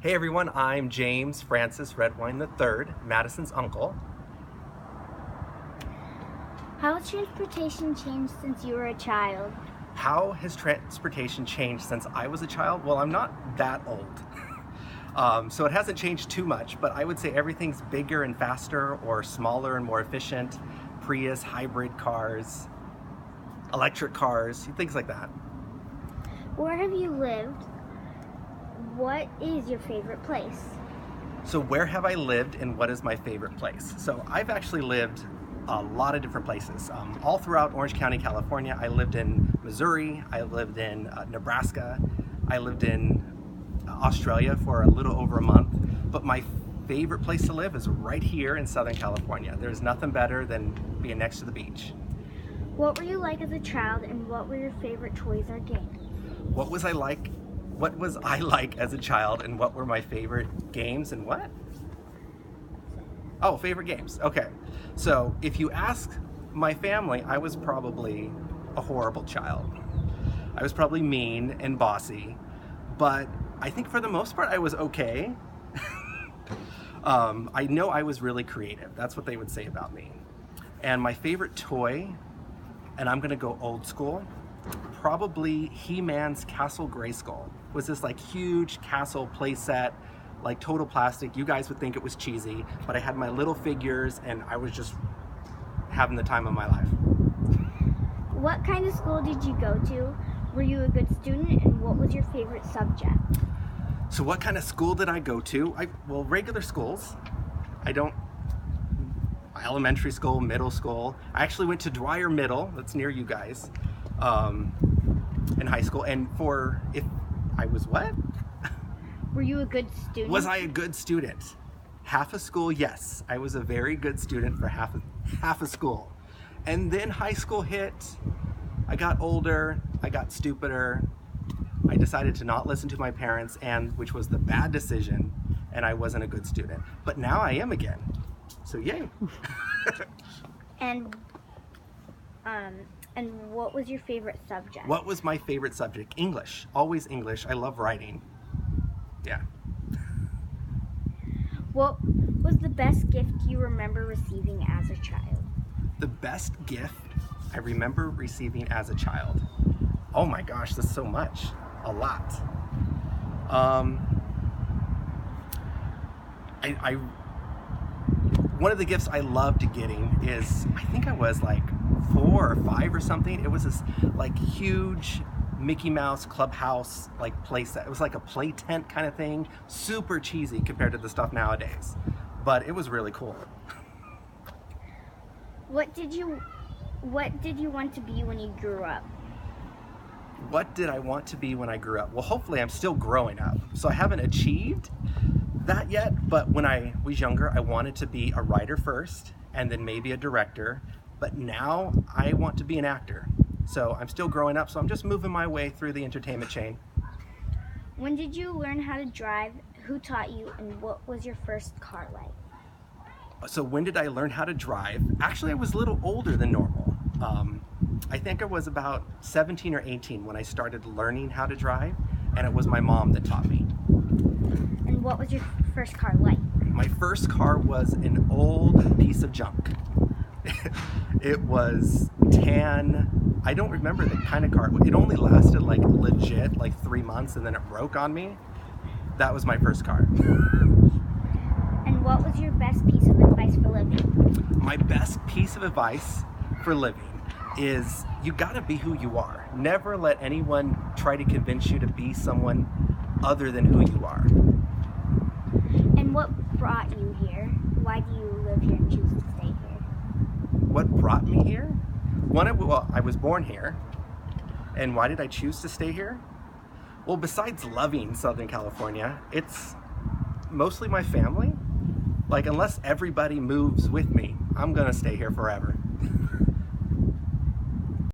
Hey everyone, I'm James Francis Redwine III, Madison's uncle. How has transportation changed since you were a child? How has transportation changed since I was a child? Well, I'm not that old. So it hasn't changed too much, but I would say everything's bigger and faster or smaller and more efficient. Prius, hybrid cars, electric cars, things like that. Where have you lived? What is your favorite place? So where have I lived and what is my favorite place? So I've actually lived a lot of different places. All throughout Orange County, California. I lived in Missouri, I lived in Nebraska, I lived in Australia for a little over a month, but my favorite place to live is right here in Southern California. There's nothing better than being next to the beach. What were you like as a child, and what were your favorite toys or games? What was I like as a child, and what were my favorite games and what? Oh, favorite games. Okay. So if you ask my family, I was probably a horrible child. I was probably mean and bossy, but I think for the most part I was okay. I know I was really creative. That's what they would say about me. And my favorite toy, and I'm gonna go old school, probably He-Man's Castle Grayskull. Was this like huge castle playset, like total plastic. You guys would think it was cheesy, but I had my little figures and I was just having the time of my life. What kind of school did you go to? Were you a good student, and what was your favorite subject? So what kind of school did I go to? Well, regular schools. Elementary school, middle school. I actually went to Dwyer Middle, that's near you guys, in high school. And Were you a good student? Was I a good student? Half a school, yes. I was a very good student for half a school. And then high school hit, I got older, I got stupider, I decided to not listen to my parents, which was the bad decision, and I wasn't a good student. But now I am again, so yay. And what was your favorite subject? What was my favorite subject? English, always English. I love writing. Yeah. What was the best gift you remember receiving as a child? The best gift I remember receiving as a child. Oh my gosh, that's so much. A lot. One of the gifts I loved getting is, I think I was like 4 or 5 or something. It was this like huge Mickey Mouse Clubhouse like playset. It was like a play tent kind of thing. Super cheesy compared to the stuff nowadays, but it was really cool. What did you want to be when you grew up? What did I want to be when I grew up? Well, hopefully I'm still growing up, so I haven't achieved that yet, but when I was younger, I wanted to be a writer first, and then maybe a director, but now I want to be an actor. So I'm still growing up, so I'm just moving my way through the entertainment chain. When did you learn how to drive? Who taught you, and what was your first car like? So when did I learn how to drive? Actually, I was a little older than normal. I think I was about 17 or 18 when I started learning how to drive, and it was my mom that taught me. And what was your first car like? My first car was an old piece of junk. It was tan. I don't remember the kind of car. It only lasted like legit like 3 months, and then it broke on me. That was my first car. And what was your best piece of advice for living? My best piece of advice for living is you gotta be who you are. Never let anyone try to convince you to be someone other than who you are. And what brought you here? Why do you live here and choose to stay here? What brought me here? I was born here. And why did I choose to stay here? Well, besides loving Southern California, it's mostly my family. Like, unless everybody moves with me, I'm gonna stay here forever.